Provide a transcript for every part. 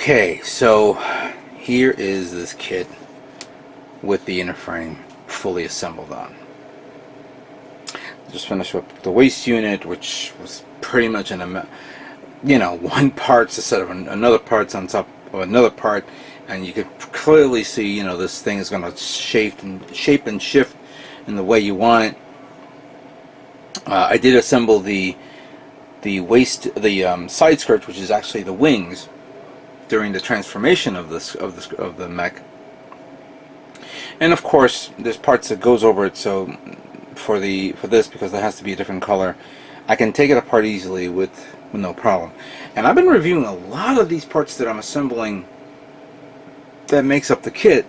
Okay, so here is this kit with the inner frame fully assembled on. Just finished with the waist unit, which was pretty much one part's instead of another part's on top of another part, and you could clearly see, this thing is going to shape and shift in the way you want it. I did assemble the waist, the side skirt, which is actually the wings, during the transformation of the mech. And of course, there's parts that goes over it. So for this, because it has to be a different color, I can take it apart easily with no problem. And I've been reviewing a lot of these parts that I'm assembling that makes up the kit.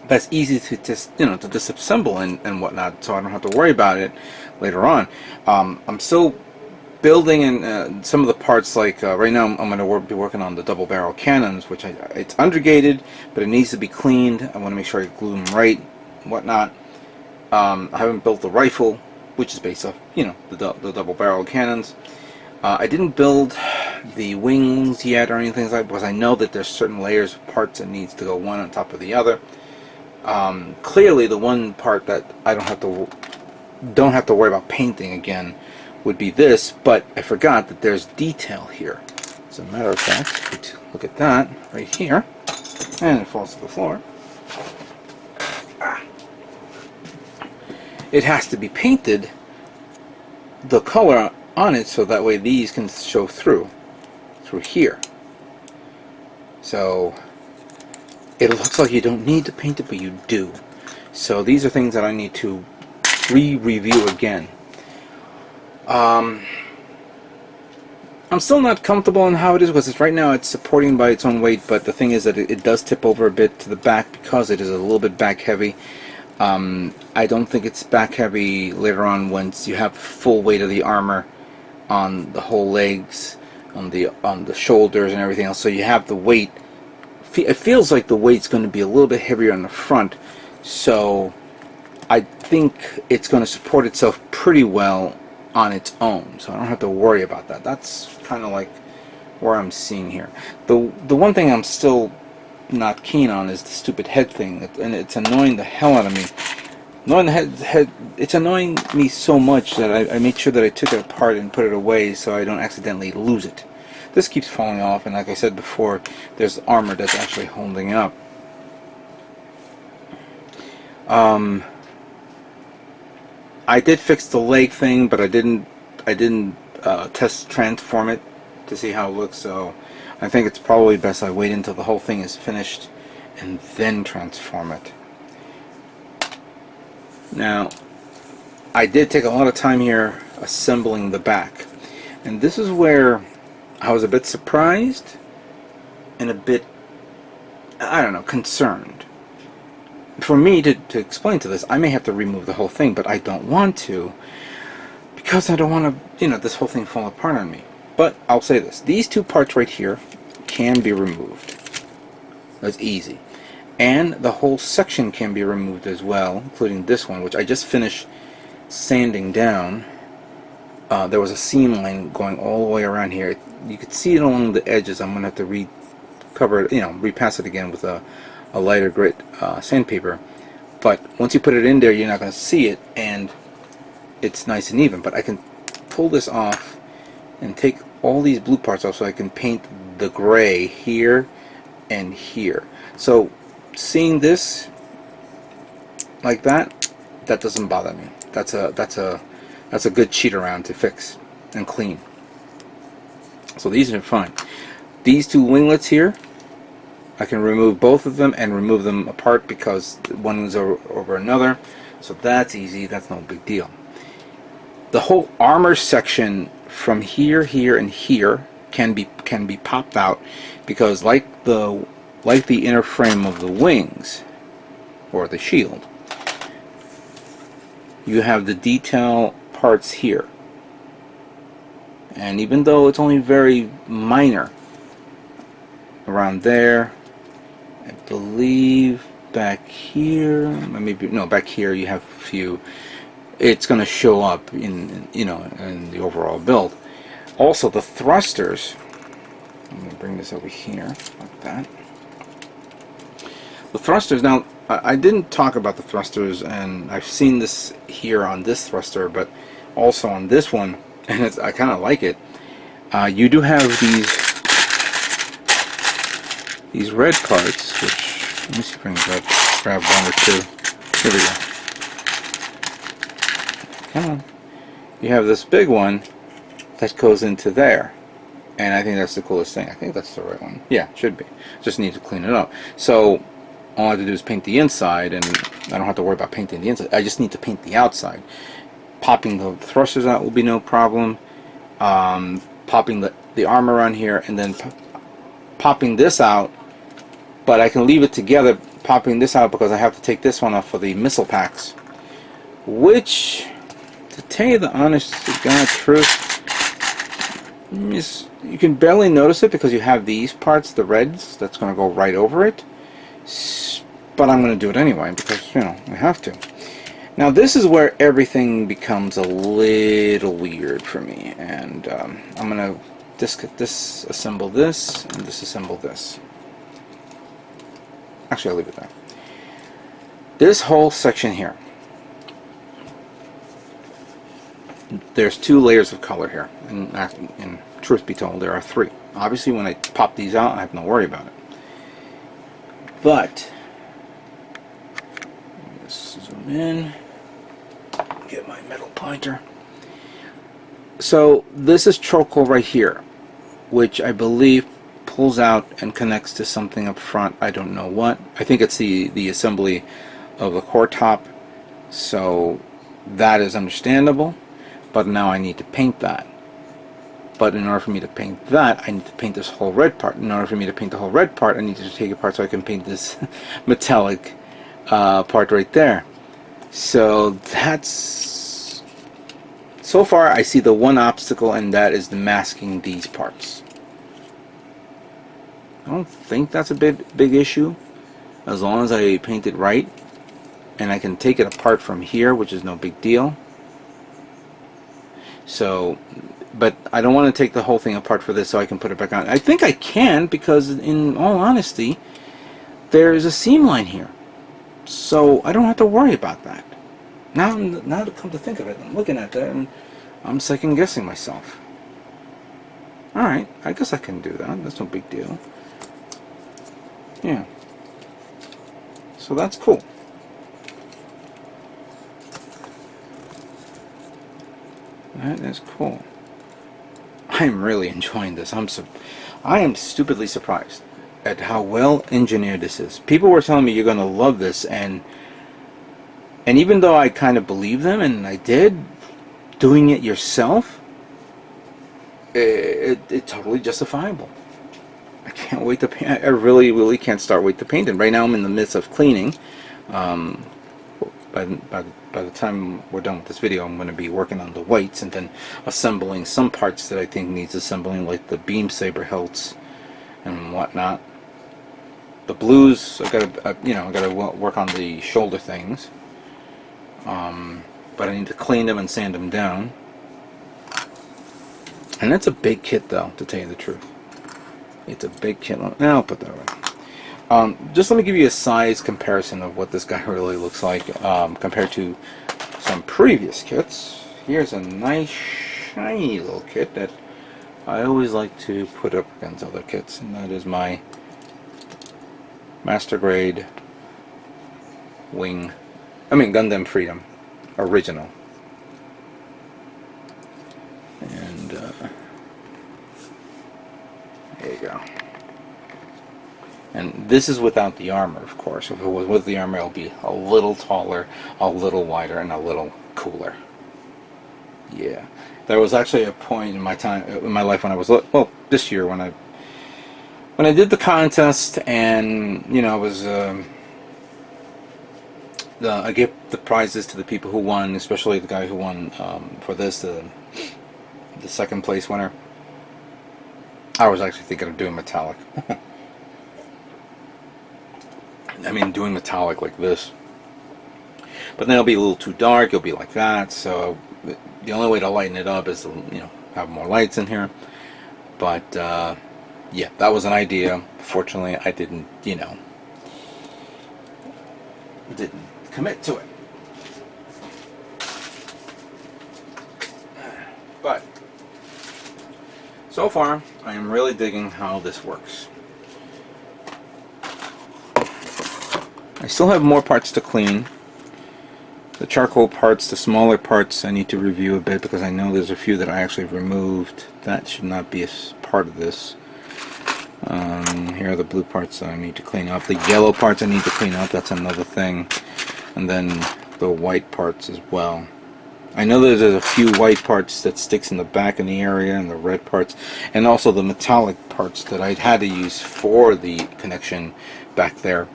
That's easy to just to disassemble and whatnot, so I don't have to worry about it later on. I'm still building in some of the parts, like right now I'm going to be working on the double barrel cannons, which it's undergated, but it needs to be cleaned. I want to make sure I glue them right and whatnot. I haven't built the rifle, which is based off the double barrel cannons. I didn't build the wings yet or anything like that, because I know that there's certain layers of parts that needs to go one on top of the other. Clearly the one part that I don't have to worry about painting again would be this, but I forgot that there's detail here. As a matter of fact, look at that right here, and it falls to the floor. It has to be painted the color on it, so that way these can show through here. So it looks like you don't need to paint it, but you do. So these are things that I need to review again. I'm still not comfortable in how it is, because right now it's supporting by its own weight, but the thing is that it does tip over a bit to the back because it is a little bit back heavy. I don't think it's back heavy later on once you have the full weight of the armor on the whole legs, on the shoulders and everything else. So you have the weight. It feels like the weight's going to be a little bit heavier on the front, so I think it's going to support itself pretty well on its own, so I don't have to worry about that. That's kind of like where I'm seeing here. The one thing I'm still not keen on is the stupid head thing, and it's annoying the hell out of me. It's annoying me so much that I made sure that I took it apart and put it away so I don't accidentally lose it. This keeps falling off, and like I said before, there's armor that's actually holding up. I did fix the leg thing, but I didn't test transform it to see how it looks, so I think it's probably best I wait until the whole thing is finished and then transform it. Now, I did take a lot of time here assembling the back, and this is where I was a bit surprised and a bit, I don't know, concerned. For me to explain to this, I may have to remove the whole thing, but I don't want to, because I don't want to, this whole thing fall apart on me. But I'll say this: these two parts right here can be removed. That's easy. And the whole section can be removed as well, including this one, which I just finished sanding down. There was a seam line going all the way around here. You could see it along the edges. I'm going to have to recover it, repass it again with a lighter grit sandpaper. But once you put it in there, you're not going to see it, and it's nice and even. But I can pull this off and take all these blue parts off, so I can paint the gray here and here. So seeing this like that doesn't bother me. That's a good cheat around to fix and clean. So these are fine. These two winglets here, I can remove both of them and remove them apart because one is over another. So that's easy. That's no big deal. The whole armor section from here, here, and here can be popped out, because like the inner frame of the wings or the shield, you have the detail parts here, and even though it's only very minor around there, I believe back here, maybe no, back here you have a few, it's going to show up in the overall build. Also the thrusters, I'm going to bring this over here like that. The thrusters, now I didn't talk about the thrusters, and I've seen this here on this thruster, but also on this one, and I kind of like it. You do have these red parts, which, let me see if I can grab one or two. Here we go. Come on. You have this big one that goes into there, and I think that's the coolest thing. I think that's the right one. Yeah, it should be. Just need to clean it up. So all I have to do is paint the inside, and I don't have to worry about painting the inside. I just need to paint the outside. Popping the thrusters out will be no problem. Popping the armor on here, and then popping this out, but I can leave it together popping this out because I have to take this one off for the missile packs, which, to tell you the honest to God truth, you can barely notice it because you have these parts, the reds, that's going to go right over it, but I'm going to do it anyway because, you know, I have to. Now this is where everything becomes a little weird for me, and I'm going to disassemble this and disassemble this. Actually, I'll leave it there. This whole section here, there's 2 layers of color here, and truth be told, there are 3. Obviously, when I pop these out, I have no worry about it. But let's zoom in, get my metal pointer. So this is charcoal right here, which I believe pulls out and connects to something up front. I don't know what. I think it's the assembly of the core top, so that is understandable. But now I need to paint that. But in order for me to paint that, I need to paint this whole red part. In order for me to paint the whole red part, I need to take it apart so I can paint this metallic part right there. So that's, so far I see the one obstacle, and that is the masking these parts. I don't think that's a big issue, as long as I paint it right, and I can take it apart from here, which is no big deal. So, but I don't want to take the whole thing apart for this so I can put it back on. I think I can, because in all honesty, there is a seam line here, so I don't have to worry about that. Now to come to think of it, I'm looking at that and I'm second guessing myself. Alright, I guess I can do that. That's no big deal. Yeah. So that's cool. That is cool. I am really enjoying this. I am stupidly surprised at how well engineered this is. People were telling me you're going to love this, and even though I kind of believe them, and I did, doing it yourself, it's totally justifiable. I can't wait to paint. I really can't wait to paint it. Right now I'm in the midst of cleaning. By the time we're done with this video, I'm going to be working on the whites and then assembling some parts that I think needs assembling, like the beam saber hilts and whatnot. The blues, I gotta work on the shoulder things. But I need to clean them and sand them down. And that's a big kit, though, to tell you the truth. It's a big kit. Now I'll put that away. Just let me give you a size comparison of what this guy really looks like compared to some previous kits. Here's a nice shiny little kit that I always like to put up against other kits, and that is my Master Grade Gundam Freedom original. And there you go. And this is without the armor, of course. If it was with the armor, it'll be a little taller, a little wider, and a little cooler. Yeah. There was actually a point in my life when I was, well, this year when I did the contest, and I was I gave the prizes to the people who won, especially the guy who won for this, the second place winner. I was actually thinking of doing metallic. I mean, doing metallic like this. But then it'll be a little too dark, it'll be like that, so the only way to lighten it up is to, have more lights in here. But yeah, that was an idea. Fortunately, I didn't, you know, didn't commit to it. But so far, I am really digging how this works. I still have more parts to clean. The charcoal parts, the smaller parts, I need to review a bit because I know there's a few that I actually removed. That should not be a part of this. Here are the blue parts that I need to clean up. The yellow parts I need to clean up, that's another thing. And then the white parts as well. I know there's a few white parts that sticks in the back in the area, and the red parts, and also the metallic parts that I'd had to use for the connection back there.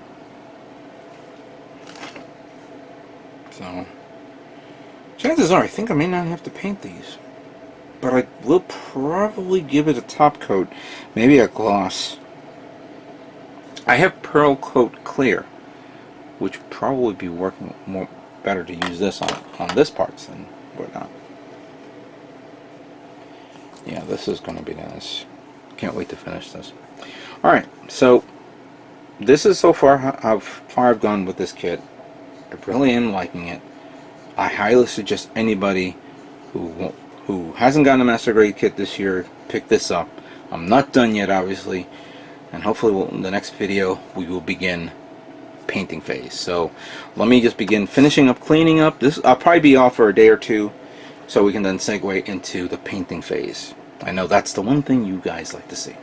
So, chances are, I think I may not have to paint these. But I will probably give it a top coat, maybe a gloss. I have Pearl Coat Clear, which would probably be working more better to use this on this parts than whatnot. Yeah, this is going to be nice. Can't wait to finish this. Alright, so this is so far how far I've gone with this kit. I really am liking it. I highly suggest anybody who hasn't gotten a Master Grade kit this year, pick this up. I'm not done yet, obviously, and hopefully in the next video we will begin painting phase. So let me just begin finishing up, cleaning up. This I'll probably be off for a day or two, so we can then segue into the painting phase. I know that's the one thing you guys like to see.